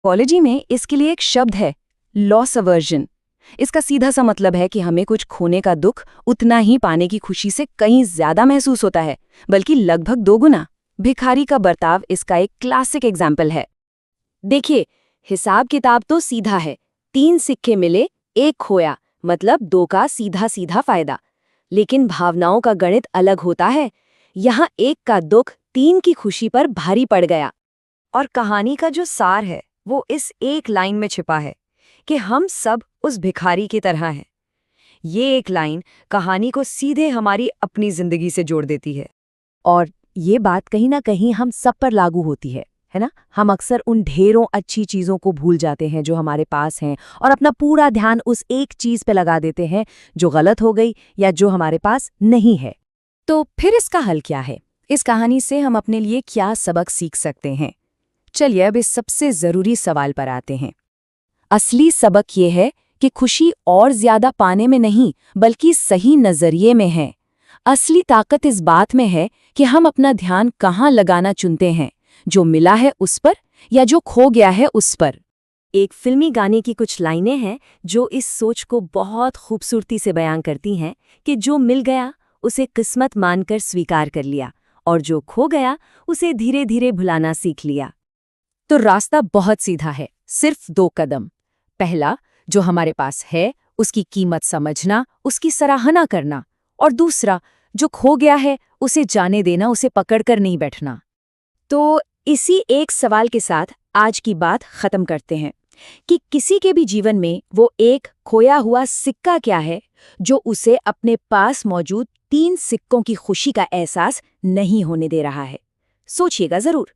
Psychology में इसके लिए एक शब्द है, लॉस अवर्जन। इसका सीधा सा मतलब है कि हमें कुछ खोने का दुख उतना ही पाने की खुशी से कहीं ज्यादा महसूस होता है, बल्कि लगभग दोगुना। भिखारी का बर्ताव इसका एक क्लासिक एग्जाम्पल है। देखिए, हिसाब किताब तो सीधा है। 3 सिक्के मिले, एक खोया, मतलब 2 का सीधा सीधा फायदा। लेकिन भावनाओं का गणित अलग होता है। यहाँ 1 का दुख 3 की खुशी पर भारी पड़ गया। और कहानी का जो सार है वो इस एक लाइन में छिपा है कि हम सब उस भिखारी की तरह हैं। ये एक लाइन कहानी को सीधे हमारी अपनी जिंदगी से जोड़ देती है। और ये बात कहीं ना कहीं हम सब पर लागू होती है ना? हम अक्सर उन ढेरों अच्छी चीज़ों को भूल जाते हैं जो हमारे पास हैं, और अपना पूरा ध्यान उस एक चीज़ पे लगा देते हैं जो गलत हो गई या जो हमारे पास नहीं है। तो फिर इसका हल क्या है? इस कहानी से हम अपने लिए क्या सबक सीख सकते हैं? चलिए अब इस सबसे ज़रूरी सवाल पर आते हैं। असली सबक ये है कि खुशी और ज्यादा पाने में नहीं, बल्कि सही नजरिए में है। असली ताकत इस बात में है कि हम अपना ध्यान कहाँ लगाना चुनते हैं, जो मिला है उस पर या जो खो गया है उस पर। एक फिल्मी गाने की कुछ लाइनें हैं जो इस सोच को बहुत खूबसूरती से बयां करती हैं कि जो मिल गया उसे किस्मत मानकर स्वीकार कर लिया, और जो खो गया उसे धीरे धीरे भुलाना सीख लिया। तो रास्ता बहुत सीधा है, सिर्फ 2 कदम। पहला, जो हमारे पास है उसकी कीमत समझना, उसकी सराहना करना। और दूसरा, जो खो गया है उसे जाने देना, उसे पकड़कर नहीं बैठना। तो इसी एक सवाल के साथ आज की बात खत्म करते हैं कि किसी के भी जीवन में वो एक खोया हुआ सिक्का क्या है जो उसे अपने पास मौजूद 3 सिक्कों की खुशी का एहसास नहीं होने दे रहा है। सोचिएगा जरूर।